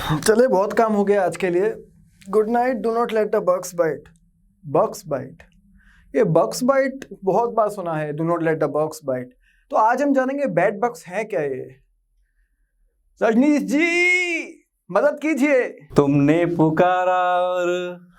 चले, बहुत काम हो गया आज के लिए। Good night, do not let the bugs bite. Bugs bite, ये बग्स बाइट बहुत बार सुना है, do not let the bugs bite. तो आज हम जानेंगे बैड बग्स हैं क्या ये। रजनीश जी मदद कीजिए। तुमने पुकारा और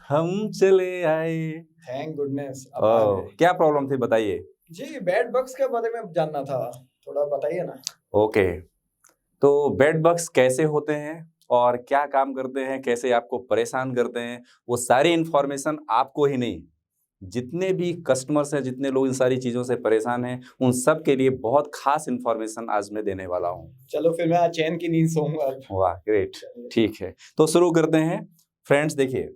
हम चले आए। Thank goodness. क्या प्रॉब्लम थी बताइए। जी, बैड बग्स के बारे में जानना था, थोड़ा बताइए ना। ओके, तो बेड बग्स कैसे होते हैं और क्या काम करते हैं, कैसे आपको परेशान करते हैं, वो सारी इंफॉर्मेशन आपको ही नहीं, जितने भी कस्टमर्स हैं, जितने लोग इन सारी चीज़ों से परेशान हैं, उन सब के लिए बहुत खास इंफॉर्मेशन आज मैं देने वाला हूँ। चलो फिर मैं आज चैन की नींद सोऊंगा। वाह, ग्रेट, ठीक है। तो शुरू करते हैं। फ्रेंड्स देखिए,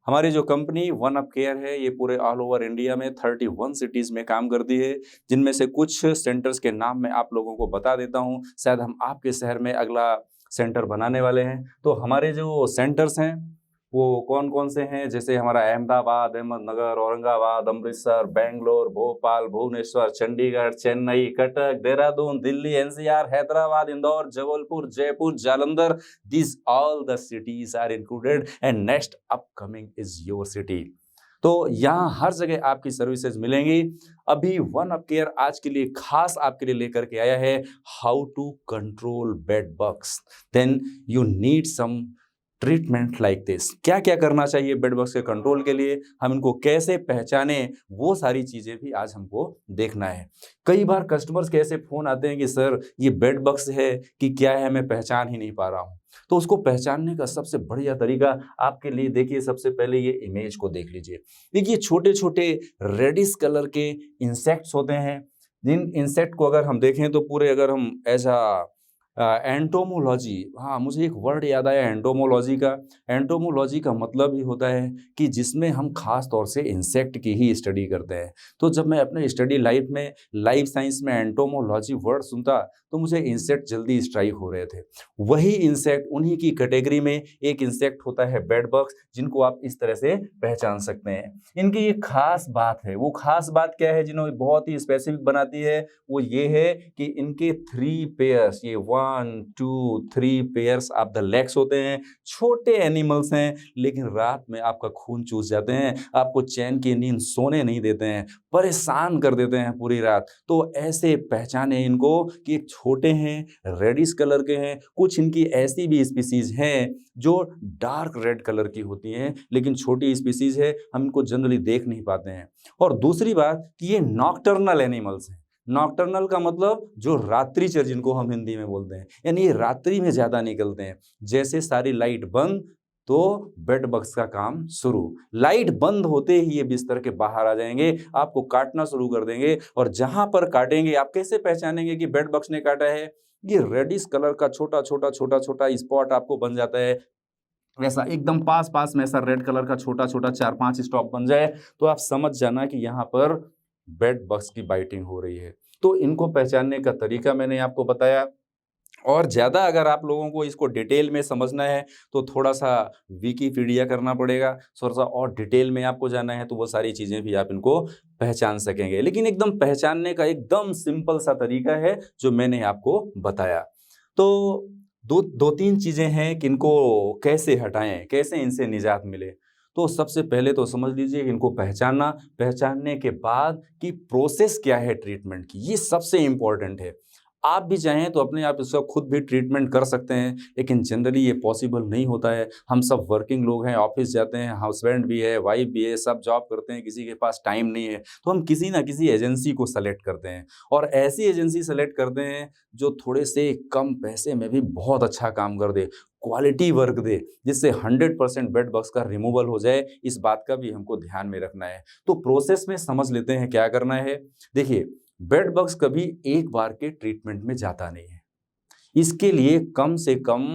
हमारी जो कंपनी वन अप केयर है, ये पूरे ऑल ओवर इंडिया में 31 सिटीज़ में काम करती है, जिनमें से कुछ सेंटर्स के नाम मैं आप लोगों को बता देता हूँ। शायद हम आपके शहर में अगला सेंटर बनाने वाले हैं। तो हमारे जो सेंटर्स हैं वो कौन कौन से हैं, जैसे हमारा Ahmedabad, Ahmednagar, Aurangabad, Amritsar, Bangalore, Bhopal, Bhubaneswar, Chandigarh, Chennai, Cuttack, Dehradun, Delhi, NCR, Hyderabad, Indore, Jabalpur, Jaipur, Jalandhar. These all the cities are included and next upcoming is your city. तो यहाँ हर जगह आपकी सर्विसेज मिलेंगी। अभी वन अप केयर आज के लिए खास आपके लिए लेकर के आया है how to control bed bugs. Then you need some treatment like this. क्या क्या करना चाहिए बेड बग्स के कंट्रोल के लिए, हम इनको कैसे पहचाने, वो सारी चीज़ें भी आज हमको देखना है। कई बार कस्टमर्स के ऐसे फ़ोन आते हैं कि सर ये बेड बग्स है कि क्या है, मैं पहचान ही नहीं पा रहा हूँ। तो उसको पहचानने का सबसे बढ़िया तरीका आपके लिए देखिए, सबसे पहले ये इमेज को देख लीजिए। देखिए छोटे छोटे रेडिश कलर के इंसेक्ट्स होते हैं, जिन इंसेक्ट को अगर हम देखें तो पूरे, अगर हम एज एंटोमोलॉजी, हाँ मुझे एक वर्ड याद आया एंटोमोलॉजी का। एंटोमोलॉजी का मतलब ही होता है कि जिसमें हम खास तौर से इंसेक्ट की ही स्टडी करते हैं। तो जब मैं अपने स्टडी लाइफ में लाइफ साइंस में एंटोमोलॉजी वर्ड सुनता तो मुझे इंसेक्ट जल्दी स्ट्राइक हो रहे थे। वही इंसेक्ट, उन्हीं की कैटेगरी में एक इंसेक्ट होता है बेड बग्स, जिनको आप इस तरह से पहचान सकते हैं। इनकी ये खास बात है, वो खास बात क्या है जिन्होंने बहुत ही स्पेसिफिक बनाती है, वो ये है कि इनके 3 पेयर्स, ये 1 2 3 पेयर्स ऑफ द लेग्स होते हैं। छोटे एनिमल्स हैं लेकिन रात में आपका खून चूस जाते हैं, आपको चैन की नींद सोने नहीं देते हैं, परेशान कर देते हैं पूरी रात। तो ऐसे पहचाने इनको कि एक छोटे हैं, रेडिश कलर के हैं। कुछ इनकी ऐसी भी स्पीसीज हैं जो डार्क रेड कलर की होती हैं, लेकिन छोटी स्पीसीज है, हम इनको जनरली देख नहीं पाते हैं। और दूसरी बात कि ये नॉकटर्नल एनिमल्स हैं। नॉकटर्नल का मतलब जो रात्रिचर, जिनको हम हिंदी में बोलते हैं, यानी ये रात्रि में ज़्यादा निकलते हैं। जैसे सारी लाइट बंद तो बेड बग्स का काम शुरू। लाइट बंद होते ही ये बिस्तर के बाहर आ जाएंगे, आपको काटना शुरू कर देंगे। और जहां पर काटेंगे, आप कैसे पहचानेंगे कि बेड बग्स ने काटा है? ये रेडिश कलर का छोटा छोटा स्पॉट आपको बन जाता है। ऐसा एकदम पास पास में ऐसा रेड कलर का छोटा छोटा 4-5 स्टॉप बन जाए तो आप समझ जाना कि यहाँ पर बेड बग्स की बाइटिंग हो रही है। तो इनको पहचानने का तरीका मैंने आपको बताया। और ज़्यादा अगर आप लोगों को इसको डिटेल में समझना है तो थोड़ा सा विकिपीडिया करना पड़ेगा, थोड़ा सा और डिटेल में आपको जाना है तो वो सारी चीज़ें भी आप इनको पहचान सकेंगे। लेकिन एकदम पहचानने का एकदम सिंपल सा तरीका है जो मैंने आपको बताया। तो दो तीन चीज़ें हैं कि इनको कैसे हटाएं, कैसे इनसे निजात मिले। तो सबसे पहले तो समझ लीजिए कि इनको पहचानने के बाद कि प्रोसेस क्या है ट्रीटमेंट की, ये सबसे इम्पोर्टेंट है। आप भी चाहें तो अपने आप इसका खुद भी ट्रीटमेंट कर सकते हैं, लेकिन जनरली ये पॉसिबल नहीं होता है। हम सब वर्किंग लोग हैं, ऑफिस जाते हैं, हस्बैंड भी है, वाइफ भी है, सब जॉब करते हैं, किसी के पास टाइम नहीं है। तो हम किसी ना किसी एजेंसी को सेलेक्ट करते हैं, और ऐसी एजेंसी सेलेक्ट करते हैं जो थोड़े से कम पैसे में भी बहुत अच्छा काम कर दे, क्वालिटी वर्क दे, जिससे 100% बेड बग्स का रिमूवल हो जाए। इस बात का भी हमको ध्यान में रखना है। तो प्रोसेस में समझ लेते हैं क्या करना है। देखिए, बेड बग्स कभी एक बार के ट्रीटमेंट में जाता नहीं है। इसके लिए कम से कम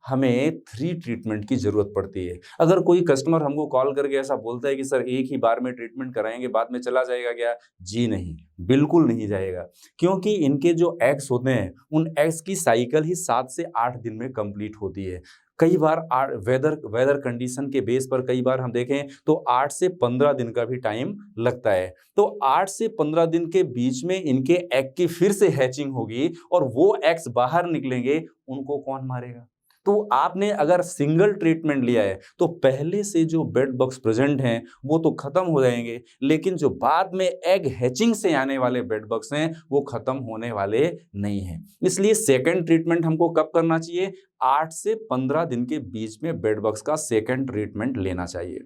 हमें 3 ट्रीटमेंट की ज़रूरत पड़ती है। अगर कोई कस्टमर हमको कॉल करके ऐसा बोलता है कि सर एक ही बार में ट्रीटमेंट कराएंगे, बाद में चला जाएगा क्या? जी नहीं, बिल्कुल नहीं जाएगा। क्योंकि इनके जो एग्स होते हैं, उन एग्स की साइकिल ही 7 से 8 दिन में कंप्लीट होती है। कई बार वेदर कंडीशन के बेस पर कई बार हम देखें तो 8 से 15 दिन का भी टाइम लगता है। तो 8 से 15 दिन के बीच में इनके एग की फिर से हैचिंग होगी और वो एग्स बाहर निकलेंगे, उनको कौन मारेगा? तो आपने अगर सिंगल ट्रीटमेंट लिया है तो पहले से जो बेड बग्स प्रेजेंट हैं वो तो खत्म हो जाएंगे, लेकिन जो बाद में एग हैचिंग से आने वाले बेड बग्स हैं वो खत्म होने वाले नहीं हैं। इसलिए सेकंड ट्रीटमेंट हमको कब करना चाहिए? 8 से 15 दिन के बीच में बेड बग्स का सेकंड ट्रीटमेंट लेना चाहिए।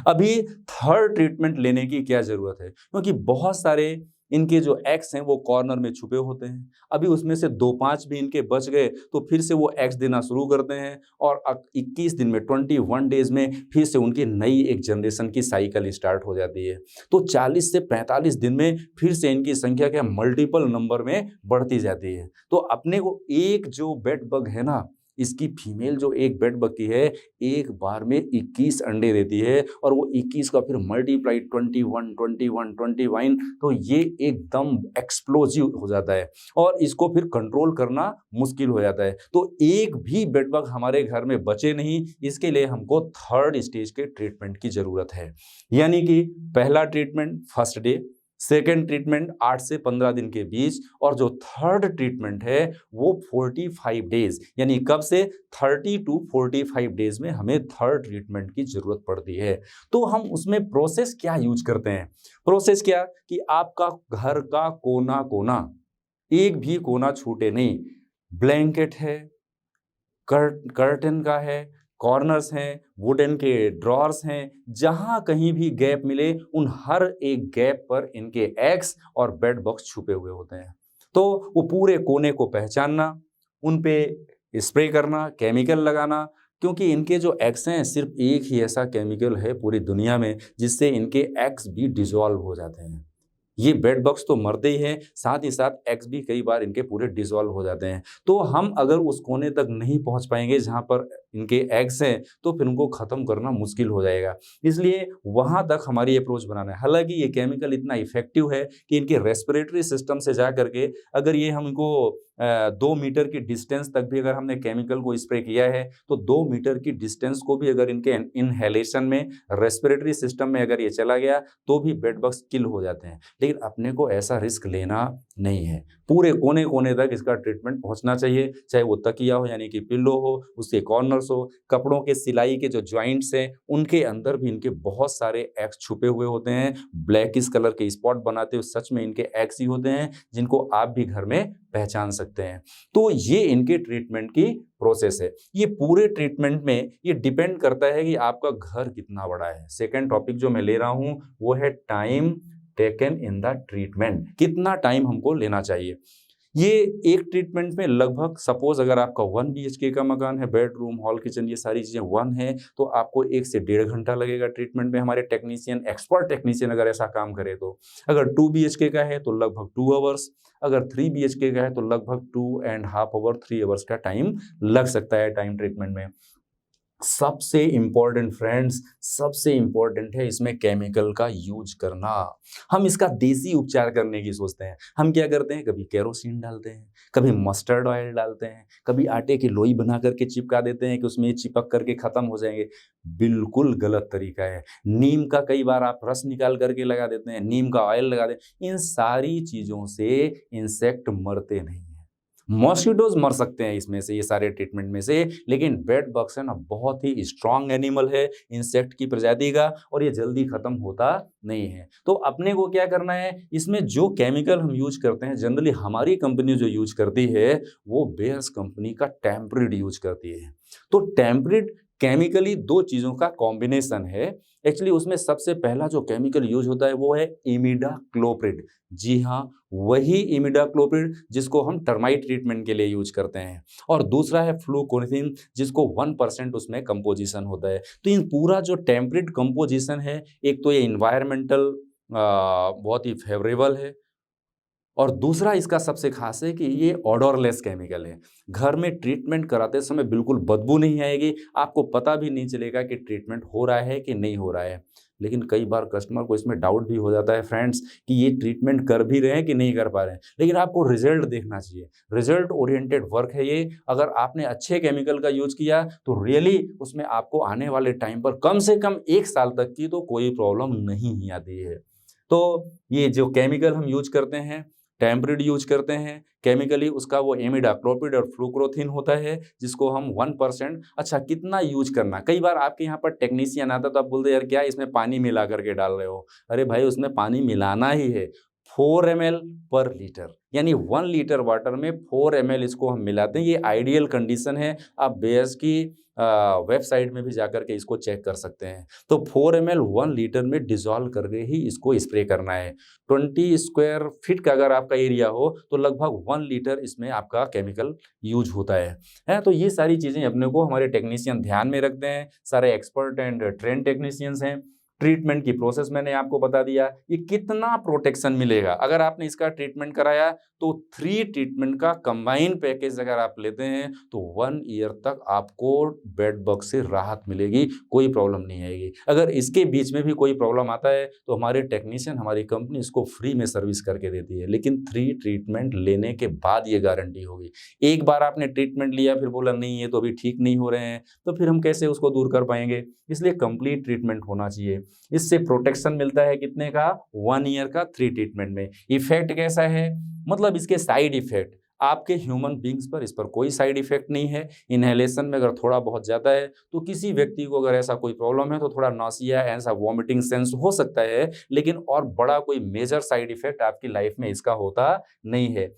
अभी थर्ड ट्रीटमेंट लेने की क्या जरूरत है? क्योंकि बहुत सारे इनके जो एग्स हैं वो कॉर्नर में छुपे होते हैं। अभी उसमें से 2-5 भी इनके बच गए तो फिर से वो एग्स देना शुरू करते हैं और 21 दिन में 21 डेज में फिर से उनकी नई एक जनरेशन की साइकिल स्टार्ट हो जाती है। तो 40 से 45 दिन में फिर से इनकी संख्या क्या मल्टीपल नंबर में बढ़ती जाती है। तो अपने को एक जो बेड बग है ना, इसकी फीमेल जो एक बेड बग की है एक बार में 21 अंडे देती है और वो 21 का फिर मल्टीप्लाई 21, तो ये एकदम एक्सप्लोजिव हो जाता है और इसको फिर कंट्रोल करना मुश्किल हो जाता है। तो एक भी बेड बग हमारे घर में बचे नहीं, इसके लिए हमको थर्ड स्टेज के ट्रीटमेंट की जरूरत है। यानी कि पहला treatment first day, second treatment 8 से 15 दिन के बीच, और जो थर्ड ट्रीटमेंट है वो 45 डेज, यानी कब से 30 टू 45 डेज में हमें थर्ड ट्रीटमेंट की जरूरत पड़ती है। तो हम उसमें प्रोसेस क्या यूज करते हैं? प्रोसेस क्या कि आपका घर का कोना कोना, एक भी कोना छूटे नहीं, ब्लैंकेट है, कर्टन का है, कॉर्नर्स हैं, वुडन के ड्रॉर्स हैं, जहां कहीं भी गैप मिले उन हर एक गैप पर इनके एग्स और बेड बग्स छुपे हुए होते हैं। तो वो पूरे कोने को पहचानना, उन पे स्प्रे करना, केमिकल लगाना, क्योंकि इनके जो एग्स हैं सिर्फ एक ही ऐसा केमिकल है पूरी दुनिया में जिससे इनके एग्स भी डिसॉल्व हो जाते हैं। ये बेड बग्स तो मरते ही हैं, साथ ही साथ एग्स भी कई बार इनके पूरे डिसॉल्व हो जाते हैं। तो हम अगर उस कोने तक नहीं पहुंच पाएंगे जहां पर इनके एग्स हैं तो फिर उनको खत्म करना मुश्किल हो जाएगा। इसलिए वहां तक हमारी अप्रोच बनाना है। हालांकि ये केमिकल इतना इफेक्टिव है कि इनके रेस्पिरेटरी सिस्टम से जा करके अगर ये हमको 2 मीटर की डिस्टेंस तक भी अगर हमने केमिकल को स्प्रे किया है तो 2 मीटर की डिस्टेंस को भी अगर इनके इनहेलेशन में रेस्पिरेटरी सिस्टम में अगर ये चला गया तो भी बेड बग्स किल हो जाते हैं। लेकिन अपने को ऐसा रिस्क लेना नहीं है। पूरे कोने कोने तक इसका ट्रीटमेंट पहुंचना चाहिए, चाहे वो तकिया हो यानी कि पिल्लो हो, उसके कॉर्नर्स हो, कपड़ों के सिलाई के जो ज्वाइंट्स हैं उनके अंदर भी इनके बहुत सारे एग्स छुपे हुए होते हैं। ब्लैकिश कलर के स्पॉट बनाते हुए सच में इनके एग्स ही होते हैं जिनको आप भी घर में पहचान सकते हैं। तो ये इनके ट्रीटमेंट की प्रोसेस है। ये पूरे ट्रीटमेंट में ये डिपेंड करता है कि आपका घर कितना बड़ा है। सेकंड टॉपिक जो मैं ले रहा हूं वो है time taken in the treatment, कितना टाइम हमको लेना चाहिए। ये एक ट्रीटमेंट में लगभग सपोज अगर आपका 1 BHK का मकान है, बेडरूम, हॉल, किचन, ये सारी चीजें 1 है, तो आपको 1 से 1.5 घंटा लगेगा ट्रीटमेंट में। हमारे टेक्नीशियन, एक्सपर्ट टेक्नीशियन अगर ऐसा काम करे तो अगर 2 BHK का है तो लगभग 2 आवर्स, अगर 3 BHK का है तो लगभग 2.5 आवर, 3 आवर्स का टाइम लग सकता है टाइम ट्रीटमेंट में। सबसे इंपॉर्टेंट फ्रेंड्स, सबसे इंपॉर्टेंट है इसमें केमिकल का यूज करना। हम इसका देसी उपचार करने की सोचते हैं। हम क्या करते हैं, कभी केरोसिन डालते हैं, कभी मस्टर्ड ऑयल डालते हैं, कभी आटे की लोई बना करके चिपका देते हैं कि उसमें चिपक करके खत्म हो जाएंगे। बिल्कुल गलत तरीका है। नीम का कई बार आप रस निकाल करके लगा देते हैं, नीम का ऑयल लगा देते हैं। इन सारी चीजों से इंसेक्ट मरते नहीं। मॉस्किटोज मर सकते हैं इसमें से, ये सारे ट्रीटमेंट में से, लेकिन बेड बग्स है ना बहुत ही स्ट्रांग एनिमल है इंसेक्ट की प्रजाति का और ये जल्दी खत्म होता नहीं है। तो अपने को क्या करना है, इसमें जो केमिकल हम यूज करते हैं, जनरली हमारी कंपनी जो यूज करती है वो बेयर्स कंपनी का टेम्परिड यूज करती है। तो टेम्परिड केमिकली 2 चीजों का कॉम्बिनेशन है। एक्चुअली उसमें सबसे पहला जो केमिकल यूज होता है वो है इमिडाक्लोप्रिड। जी हाँ, वही इमिडाक्लोप्रिड जिसको हम टर्माइट ट्रीटमेंट के लिए यूज करते हैं, और दूसरा है फ्लूकोनिथिन जिसको 1% उसमें कंपोजिशन होता है। तो इन पूरा जो टेम्परिड कंपोजिशन है, एक तो ये इन्वायरमेंटल बहुत ही फेवरेबल है, और दूसरा इसका सबसे खास है कि ये ऑडोरलेस केमिकल है। घर में ट्रीटमेंट कराते समय बिल्कुल बदबू नहीं आएगी, आपको पता भी नहीं चलेगा कि ट्रीटमेंट हो रहा है कि नहीं हो रहा है। लेकिन कई बार कस्टमर को इसमें डाउट भी हो जाता है फ्रेंड्स कि ये ट्रीटमेंट कर भी रहे हैं कि नहीं कर पा रहे हैं, लेकिन आपको रिजल्ट देखना चाहिए। रिजल्ट ओरिएंटेड वर्क है ये। अगर आपने अच्छे केमिकल का यूज किया तो रियली उसमें आपको आने वाले टाइम पर कम से कम 1 साल तक की तो कोई प्रॉब्लम नहीं ही आती है। तो ये जो केमिकल हम यूज करते हैं टेम्परिड यूज करते हैं केमिकली, उसका वो इमिडाक्लोपिड और फ्लूक्रोथिन होता है जिसको हम 1%। अच्छा, कितना यूज करना, कई बार आपके यहाँ पर टेक्नीशियन आता तो आप बोलते यार क्या इसमें पानी मिला करके डाल रहे हो। अरे भाई उसमें पानी मिलाना ही है, 4 ml पर लीटर, यानी 1 लीटर वाटर में 4 ml इसको हम मिलाते हैं। ये आइडियल कंडीशन है, आप बेयस की वेबसाइट में भी जाकर के इसको चेक कर सकते हैं। तो 4 ml 1 लीटर में डिजॉल्व करके ही इसको स्प्रे करना है। 20 स्क्वायर फीट का अगर आपका एरिया हो तो लगभग 1 लीटर इसमें आपका केमिकल यूज होता है। तो ये सारी चीज़ें अपने को हमारे टेक्नीशियन ध्यान में रखते हैं, सारे एक्सपर्ट एंड ट्रेन टेक्नीशियंस हैं। ट्रीटमेंट की प्रोसेस मैंने आपको बता दिया, ये कितना प्रोटेक्शन मिलेगा अगर आपने इसका ट्रीटमेंट कराया। तो 3 ट्रीटमेंट का कंबाइन पैकेज अगर आप लेते हैं तो 1 ईयर तक आपको बेड बग से राहत मिलेगी, कोई प्रॉब्लम नहीं आएगी। अगर इसके बीच में भी कोई प्रॉब्लम आता है तो हमारे टेक्नीशियन, हमारी कंपनी इसको फ्री में सर्विस करके देती है, लेकिन 3 ट्रीटमेंट लेने के बाद ये गारंटी होगी। एक बार आपने ट्रीटमेंट लिया फिर बोला नहीं ये तो अभी ठीक नहीं हो रहे हैं, तो फिर हम कैसे उसको दूर कर पाएंगे। इसलिए कंप्लीट ट्रीटमेंट होना चाहिए। इससे प्रोटेक्शन मिलता है कितने का, 1 ईयर का 3 ट्रीटमेंट में। इफेक्ट कैसा है, मतलब इसके साइड इफेक्ट आपके ह्यूमन बींग्स पर, इस पर कोई साइड इफेक्ट नहीं है। इनहेलेशन में अगर थोड़ा बहुत ज़्यादा है तो किसी व्यक्ति को अगर ऐसा कोई प्रॉब्लम है तो थोड़ा नॉसिया, ऐसा वॉमिटिंग सेंस हो सकता है, लेकिन और बड़ा कोई मेजर साइड इफेक्ट आपकी लाइफ में इसका होता नहीं है।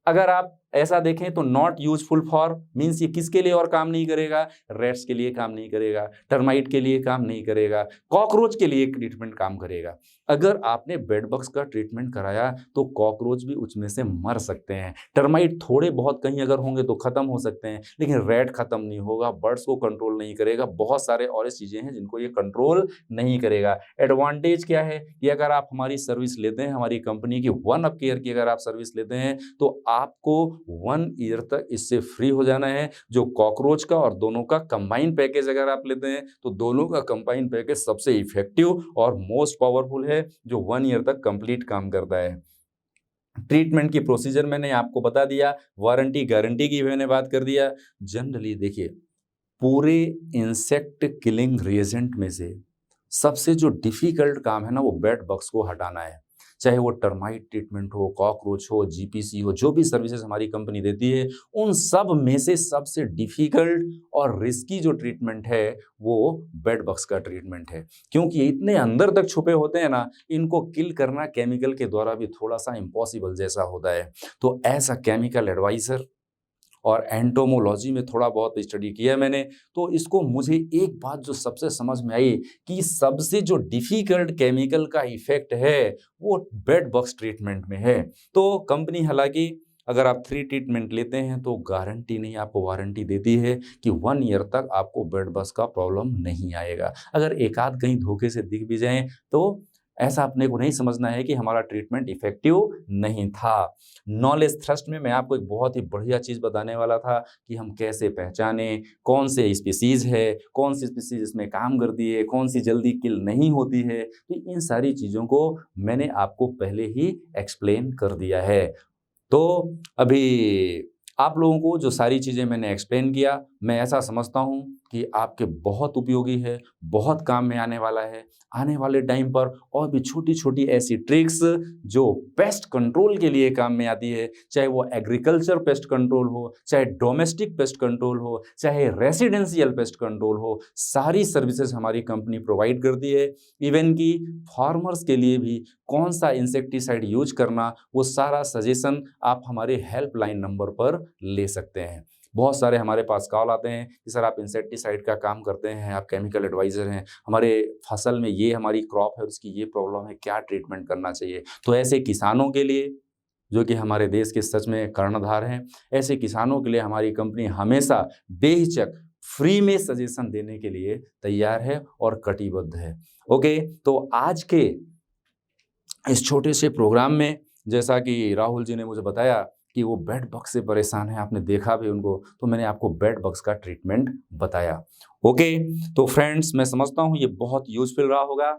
अगर आप ऐसा देखें तो नॉट यूजफुल फॉर मीन्स ये किसके लिए और काम नहीं करेगा, रेट्स के लिए काम नहीं करेगा, टर्माइट के लिए काम नहीं करेगा, कॉकरोच के लिए ट्रीटमेंट काम करेगा। अगर आपने बेड बग्स का ट्रीटमेंट कराया तो कॉकरोच भी उसमें से मर सकते हैं, टर्माइट थोड़े बहुत कहीं अगर होंगे तो खत्म हो सकते हैं, लेकिन रेट खत्म नहीं होगा, बर्ड्स को कंट्रोल नहीं करेगा, बहुत सारे और चीज़ें हैं जिनको ये कंट्रोल नहीं करेगा। एडवांटेज क्या है कि अगर आप हमारी सर्विस लेते हैं, हमारी कंपनी की वन अप केयर की अगर आप सर्विस लेते हैं तो आपको 1 ईयर तक इससे फ्री हो जाना है। जो कॉकरोच का और दोनों का कंबाइन पैकेज अगर आप लेते हैं तो दोनों का कंबाइन पैकेज सबसे इफेक्टिव और मोस्ट पावरफुल है, जो 1 ईयर तक कंप्लीट काम करता है। ट्रीटमेंट की प्रोसीजर मैंने आपको बता दिया, वारंटी गारंटी की मैंने बात कर दिया। जनरली देखिए, पूरे इंसेक्ट किलिंग रिएजेंट में से सबसे जो डिफिकल्ट काम है ना वो बेड बग्स को हटाना है। चाहे वो टर्माइट ट्रीटमेंट हो, कॉकरोच हो, जीपीसी हो, जो भी सर्विसेज हमारी कंपनी देती है, उन सब में से सबसे डिफिकल्ट और रिस्की जो ट्रीटमेंट है वो बेड बग्स का ट्रीटमेंट है, क्योंकि ये इतने अंदर तक छुपे होते हैं ना, इनको किल करना केमिकल के द्वारा भी थोड़ा सा इम्पॉसिबल जैसा होता है। तो एज अ केमिकल एडवाइजर और एंटोमोलॉजी में थोड़ा बहुत स्टडी किया मैंने, तो इसको मुझे एक बात जो सबसे समझ में आई कि सबसे जो डिफिकल्ट केमिकल का इफेक्ट है वो बेड बग्स ट्रीटमेंट में है। तो कंपनी हालांकि अगर आप 3 ट्रीटमेंट लेते हैं तो गारंटी नहीं, आपको वारंटी देती है कि 1 ईयर तक आपको बेड बग्स का प्रॉब्लम नहीं आएगा। अगर एक आध कहीं धोखे से दिख भी जाए तो ऐसा अपने को नहीं समझना है कि हमारा ट्रीटमेंट इफेक्टिव नहीं था। नॉलेज थ्रस्ट में मैं आपको एक बहुत ही बढ़िया चीज़ बताने वाला था कि हम कैसे पहचानें कौन से स्पीसीज़ है, कौन सी स्पीसीज इसमें काम करती है, कौन सी जल्दी किल नहीं होती है। तो इन सारी चीज़ों को मैंने आपको पहले ही एक्सप्लेन कर दिया है। तो अभी आप लोगों को जो सारी चीज़ें मैंने एक्सप्लेन किया, मैं ऐसा समझता हूँ कि आपके बहुत उपयोगी है, बहुत काम में आने वाला है। आने वाले टाइम पर और भी छोटी छोटी ऐसी ट्रिक्स जो पेस्ट कंट्रोल के लिए काम में आती है, चाहे वो एग्रीकल्चर पेस्ट कंट्रोल हो, चाहे डोमेस्टिक पेस्ट कंट्रोल हो, चाहे रेसिडेंशियल पेस्ट कंट्रोल हो, सारी सर्विसेज हमारी कंपनी प्रोवाइड करती है। इवन कि फार्मर्स के लिए भी कौन सा इंसेक्टिसाइड यूज करना, वो सारा सजेशन आप हमारे हेल्पलाइन नंबर पर ले सकते हैं। बहुत सारे हमारे पास कॉल आते हैं कि सर आप इंसेक्टिसाइड का काम करते हैं, आप केमिकल एडवाइज़र हैं, हमारे फसल में ये हमारी क्रॉप है, उसकी ये प्रॉब्लम है, क्या ट्रीटमेंट करना चाहिए। तो ऐसे किसानों के लिए जो कि हमारे देश के सच में कर्णधार हैं, ऐसे किसानों के लिए हमारी कंपनी हमेशा बेहिचक फ्री में सजेशन देने के लिए तैयार है और कटिबद्ध है। ओके, तो आज के इस छोटे से प्रोग्राम में जैसा कि राहुल जी ने मुझे बताया कि वो बेड बग्स से परेशान है, आपने देखा भी उनको, तो मैंने आपको बेड बग्स का ट्रीटमेंट बताया। ओके, तो फ्रेंड्स मैं समझता हूँ ये बहुत यूजफुल रहा होगा।